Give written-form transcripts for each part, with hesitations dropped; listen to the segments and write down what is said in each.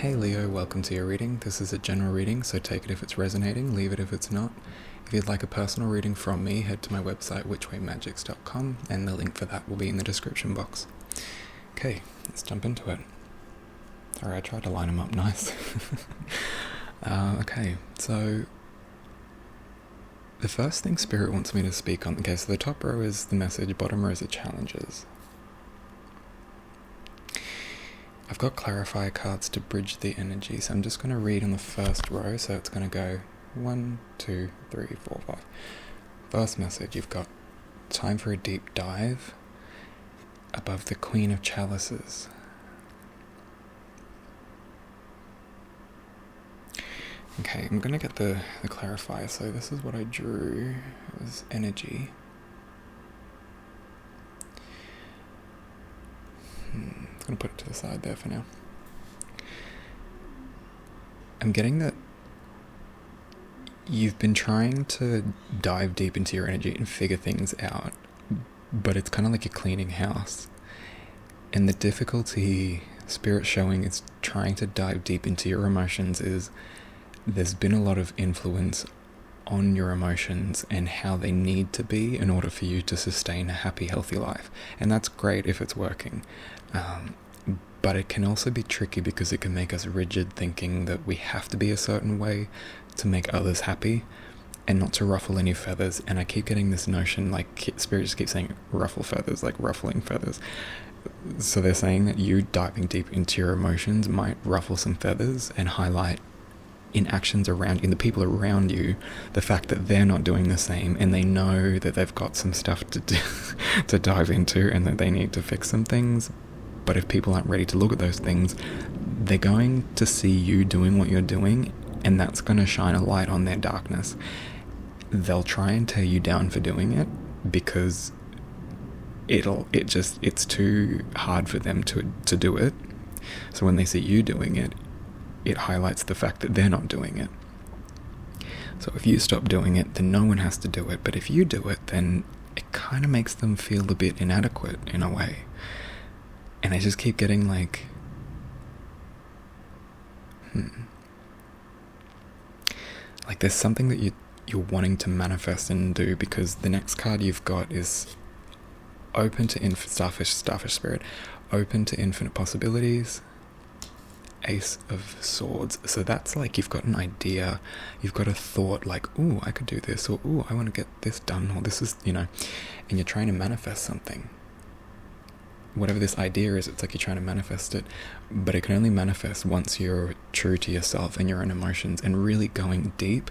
Hey Leo, welcome to your reading. This is a general reading, so take it if it's resonating, leave it if it's not. If you'd like a personal reading from me, head to my website witchwaymagicks.com, and the link for that will be in the description box. Okay, let's jump into it. Sorry, I tried to line them up nice. Okay, so the first thing Spirit wants me to speak on, okay, so the top row is the message, bottom row is the challenges. I've got clarifier cards to bridge the energy, so I'm just going to read on the first row, so it's going to go 1, 2, 3, 4, 5. First message, you've got time for a deep dive above the Queen of Chalices. Okay, I'm going to get the clarifier, so this is what I drew, it was energy. I'm going to put it to the side there for now. I'm getting that you've been trying to dive deep into your energy and figure things out, but it's kind of like you're cleaning house. And the difficulty Spirit showing is trying to dive deep into your emotions is there's been a lot of influence on your emotions and how they need to be in order for you to sustain a happy, healthy life. And that's great if it's working. But it can also be tricky because it can make us rigid, thinking that we have to be a certain way to make others happy and not to ruffle any feathers. And I keep getting this notion, like Spirit just keeps saying ruffle feathers, like ruffling feathers. So they're saying that you diving deep into your emotions might ruffle some feathers and highlight in actions around you, in the people around you, the fact that they're not doing the same and they know that they've got some stuff to do, to dive into, and that they need to fix some things. But if people aren't ready to look at those things, they're going to see you doing what you're doing, and that's going to shine a light on their darkness. They'll try and tear you down for doing it because it's too hard for them to do it. So when they see you doing it, it highlights the fact that they're not doing it. So if you stop doing it, then no one has to do it. But if you do it, then it kind of makes them feel a bit inadequate in a way. And I just keep getting like, like there's something that you're wanting to manifest and do, because the next card you've got is open to starfish spirit, open to infinite possibilities. Ace of Swords. So that's like you've got an idea, you've got a thought like, ooh, I could do this, or ooh, I want to get this done, or this is, and you're trying to manifest something. Whatever this idea is, it's like you're trying to manifest it, but it can only manifest once you're true to yourself and your own emotions and really going deep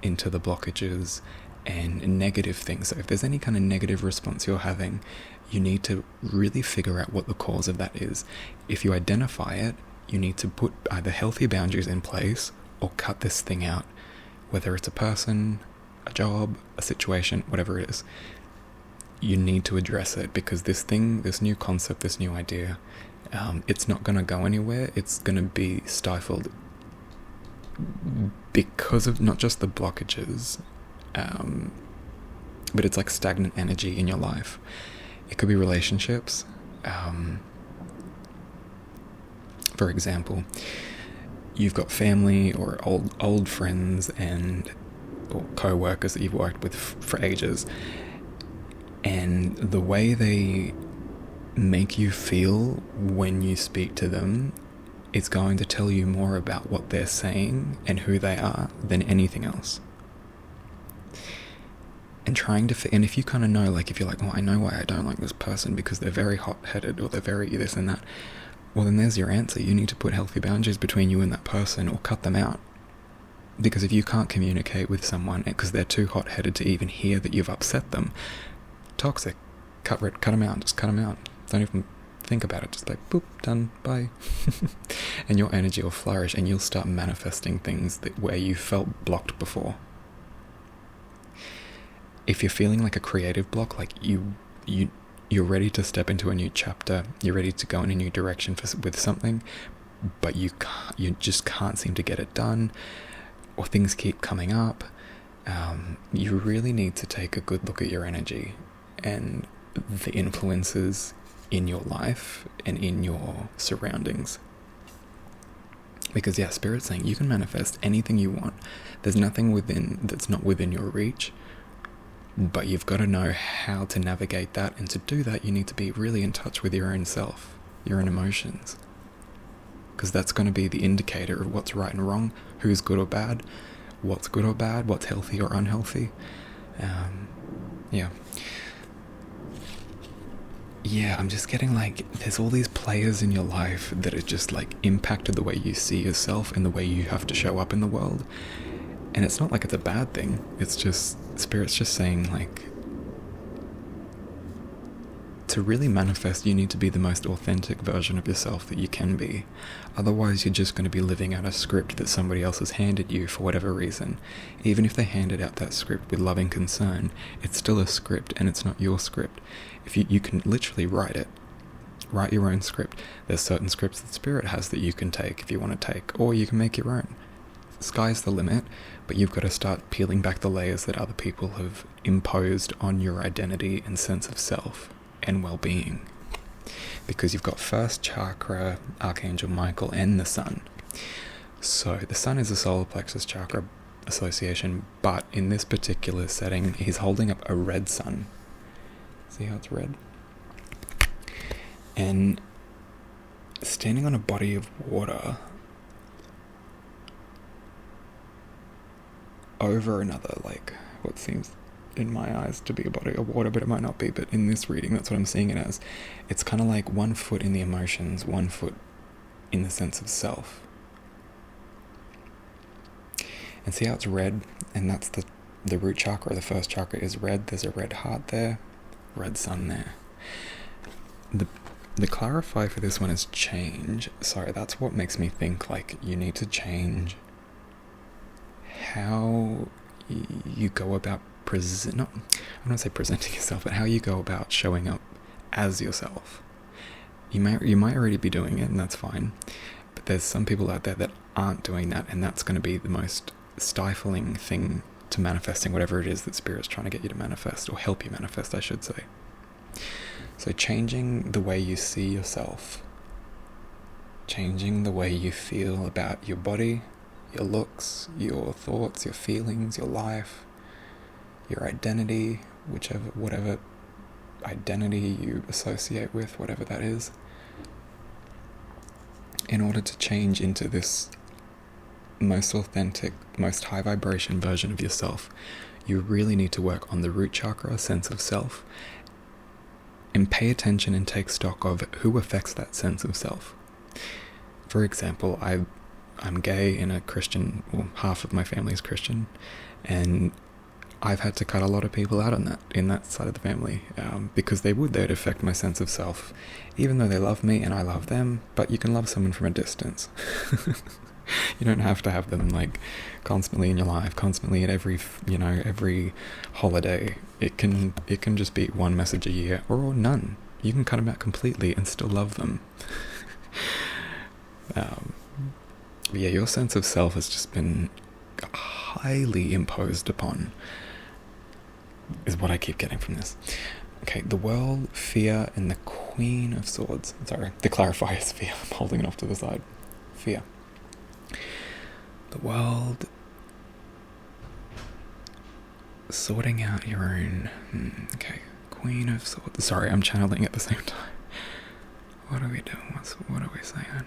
into the blockages and negative things. So if there's any kind of negative response you're having, you need to really figure out what the cause of that is. If you identify it, you need to put either healthy boundaries in place or cut this thing out, whether it's a person, a job, a situation, whatever it is. You need to address it, because this new concept, this new idea, it's not going to go anywhere. It's going to be stifled because of not just the blockages, but it's like stagnant energy in your life. It could be relationships. For example, you've got family or old friends or co-workers that you've worked with for ages, and the way they make you feel when you speak to them is going to tell you more about what they're saying and who they are than anything else. And and if you kind of know, like if you're like, oh, I know why I don't like this person because they're very hot-headed or they're very this and that, well, then there's your answer. You need to put healthy boundaries between you and that person, or cut them out. Because if you can't communicate with someone because they're too hot-headed to even hear that you've upset them, toxic. Cut them out. Just cut them out. Don't even think about it. Just like, boop, done, bye. And your energy will flourish, and you'll start manifesting things where you felt blocked before. If you're feeling like a creative block, like you're ready to step into a new chapter, you're ready to go in a new direction with something, but you just can't seem to get it done, or things keep coming up, you really need to take a good look at your energy and the influences in your life and in your surroundings. Because yeah, Spirit's saying you can manifest anything you want. There's nothing within that's not within your reach, but you've got to know how to navigate that, and to do that you need to be really in touch with your own self, your own emotions, because that's going to be the indicator of what's right and wrong, who's good or bad, what's good or bad, what's healthy or unhealthy. Yeah, I'm just getting like, there's all these players in your life that are just like impacted the way you see yourself and the way you have to show up in the world. And it's not like it's a bad thing. It's just, Spirit's just saying like, to really manifest, you need to be the most authentic version of yourself that you can be. Otherwise, you're just going to be living out a script that somebody else has handed you for whatever reason. Even if they handed out that script with loving concern, it's still a script and it's not your script. If you can literally write it. Write your own script. There's certain scripts that Spirit has that you can take if you want to take, or you can make your own. Sky's the limit, but you've got to start peeling back the layers that other people have imposed on your identity and sense of self and well-being. Because you've got first chakra, Archangel Michael, and the Sun. So the Sun is a solar plexus chakra association, but in this particular setting, he's holding up a red sun. See how it's red? And standing on a body of water over another, like, what seems in my eyes to be a body of water, but it might not be, but in this reading, that's what I'm seeing it as. It's kind of like 1 foot in the emotions, 1 foot in the sense of self. And see how it's red? And that's the root chakra, the first chakra is red. There's a red heart there, red sun there. The clarify for this one is change. Sorry, that's what makes me think like you need to change how you go about I don't want to say presenting yourself, but how you go about showing up as yourself. You might already be doing it, and that's fine. But there's some people out there that aren't doing that, and that's going to be the most stifling thing to manifesting whatever it is that Spirit's trying to get you to manifest, or help you manifest, I should say. So changing the way you see yourself, changing the way you feel about your body, your looks, your thoughts, your feelings, your life, your identity, whatever identity you associate with, whatever that is, in order to change into this most authentic, most high vibration version of yourself, you really need to work on the root chakra, sense of self, and pay attention and take stock of who affects that sense of self. For example, I'm gay and a Christian, well, half of my family is Christian, and I've had to cut a lot of people out in that side of the family, because they'd affect my sense of self, even though they love me and I love them. But you can love someone from a distance. You don't have to have them like constantly in your life, constantly at every holiday. It can just be one message a year, or none. You can cut them out completely and still love them. Yeah, your sense of self has just been highly imposed upon, is what I keep getting from this. Okay, the world, fear, and the Queen of Swords. Sorry, the clarifier is fear. I'm holding it off to the side. Fear. The world, sorting out your own. Okay, Queen of Swords. Sorry, I'm channeling at the same time. What are we doing? What are we saying?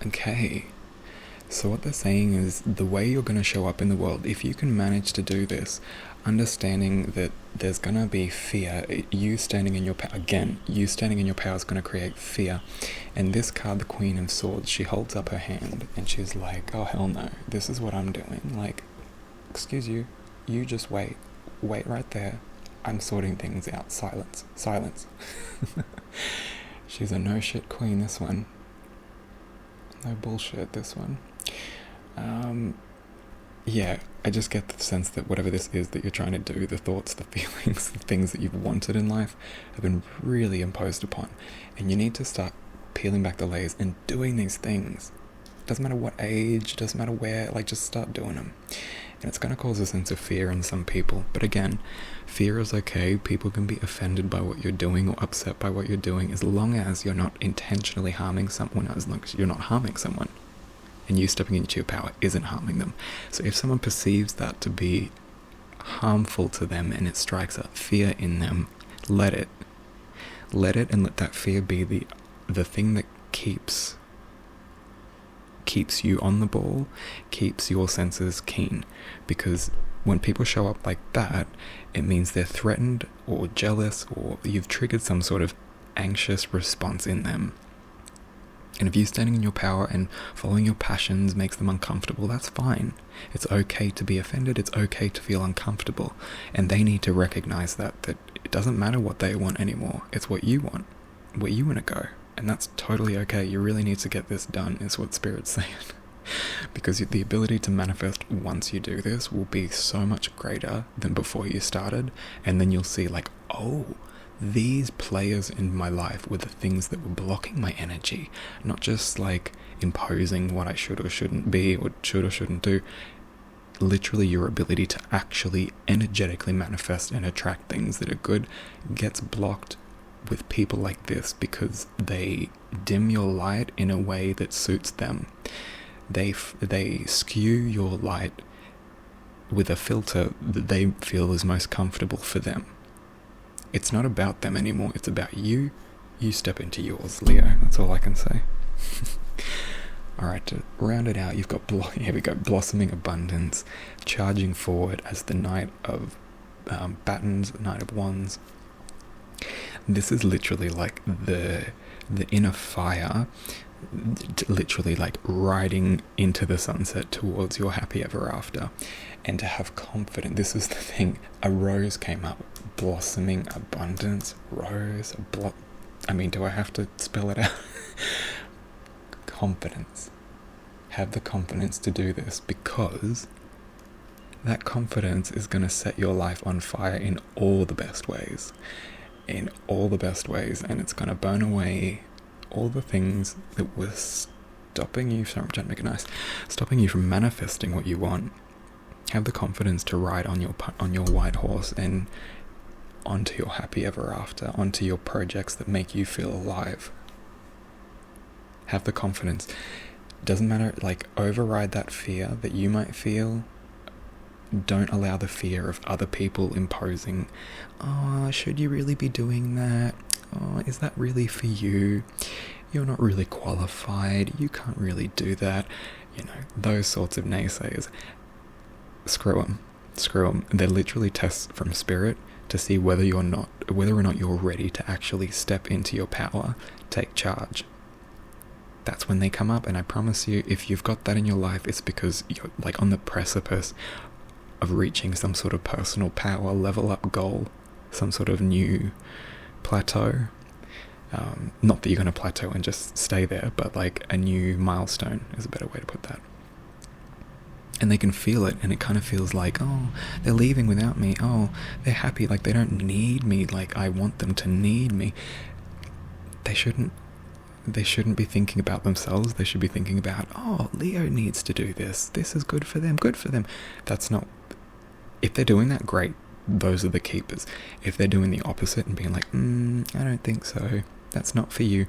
Okay. So what they're saying is the way you're going to show up in the world, if you can manage to do this, understanding that there's going to be fear, you standing in your power is going to create fear. And this card, the Queen of Swords, she holds up her hand and she's like, oh hell no, this is what I'm doing. Like, excuse you, you just wait right there. I'm sorting things out. Silence. She's a no shit queen, this one. No bullshit, this one. Yeah, I just get the sense that whatever this is that you're trying to do, the thoughts, the feelings, the things that you've wanted in life have been really imposed upon. And you need to start peeling back the layers and doing these things. Doesn't matter what age, doesn't matter where, like just start doing them. And it's going to cause a sense of fear in some people. But again, fear is okay. People can be offended by what you're doing or upset by what you're doing, as long as you're not intentionally harming someone, as long as you're not harming someone. And you stepping into your power isn't harming them. So if someone perceives that to be harmful to them and it strikes up fear in them, let it. Let it, and let that fear be the thing that keeps you on the ball, keeps your senses keen. Because when people show up like that, it means they're threatened or jealous, or you've triggered some sort of anxious response in them. And if you standing in your power and following your passions makes them uncomfortable, that's fine. It's okay to be offended. It's okay to feel uncomfortable. And they need to recognize that it doesn't matter what they want anymore. It's what you want, where you want to go. And that's totally okay. You really need to get this done, is what Spirit's saying. Because the ability to manifest once you do this will be so much greater than before you started. And then you'll see like, oh, these players in my life were the things that were blocking my energy, not just like imposing what I should or shouldn't be, or should or shouldn't do. Literally, your ability to actually energetically manifest and attract things that are good gets blocked with people like this, because they dim your light in a way that suits them. They skew your light with a filter that they feel is most comfortable for them. It's not about them anymore. It's about you. You step into yours, Leo. That's all I can say. All right, to round it out, you've got here we go. Blossoming abundance, charging forward as the Knight of Batons, Knight of Wands. This is literally like the inner fire, literally like riding into the sunset towards your happy ever after. And to have confidence, this is the thing. A rose came up, blossoming abundance, rose, do I have to spell it out? Confidence. Have the confidence to do this, because that confidence is going to set your life on fire in all the best ways. And it's going to burn away all the things that were stopping you. Sorry, I'm trying to make it nice. Stopping you from manifesting what you want. Have the confidence to ride on your white horse and onto your happy ever after, onto your projects that make you feel alive. Have the confidence. Doesn't matter, like, override that fear that you might feel. Don't allow the fear of other people imposing, oh, should you really be doing that? Oh, is that really for you? You're not really qualified. You can't really do that. Those sorts of naysayers. Screw them. They're literally tests from Spirit to see whether or not you're ready to actually step into your power, take charge. That's when they come up, and I promise you, if you've got that in your life, it's because you're like on the precipice of reaching some sort of personal power level up goal, some sort of new plateau. Not that you're going to plateau and just stay there, but like a new milestone is a better way to put that. And they can feel it, and it kind of feels like, oh, they're leaving without me. Oh, they're happy, like they don't need me, like I want them to need me. They shouldn't be thinking about themselves. They should be thinking about, oh, Leo needs to do this. This is good for them. That's not... If they're doing that, great. Those are the keepers. If they're doing the opposite and being like, I don't think so, that's not for you,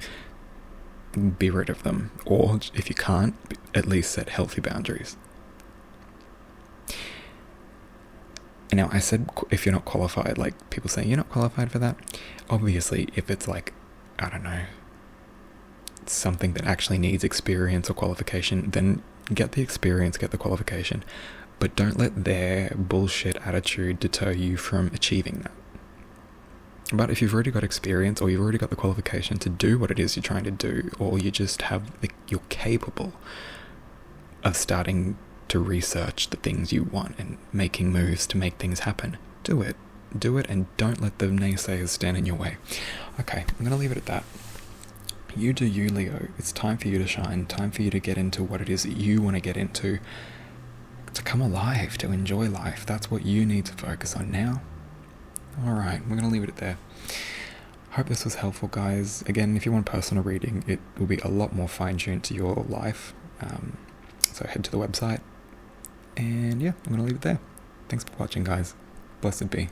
be rid of them. Or if you can't, at least set healthy boundaries. And now I said, if you're not qualified, like people say, you're not qualified for that. Obviously, if it's like, I don't know, something that actually needs experience or qualification, then get the experience, get the qualification. But don't let their bullshit attitude deter you from achieving that. But if you've already got experience, or you've already got the qualification to do what it is you're trying to do, or you just you're capable of starting to research the things you want and making moves to make things happen, do it, and don't let the naysayers stand in your way. Okay, I'm going to leave it at that. You do you, Leo. It's time for you to shine, time for you to get into what it is that you want to get into, to come alive, to enjoy life. That's what you need to focus on now. Alright, we're going to leave it at there. Hope this was helpful, guys. Again, if you want personal reading, it will be a lot more fine-tuned to your life. So head to the website, And yeah, I'm going to leave it there. Thanks for watching, guys. Blessed be.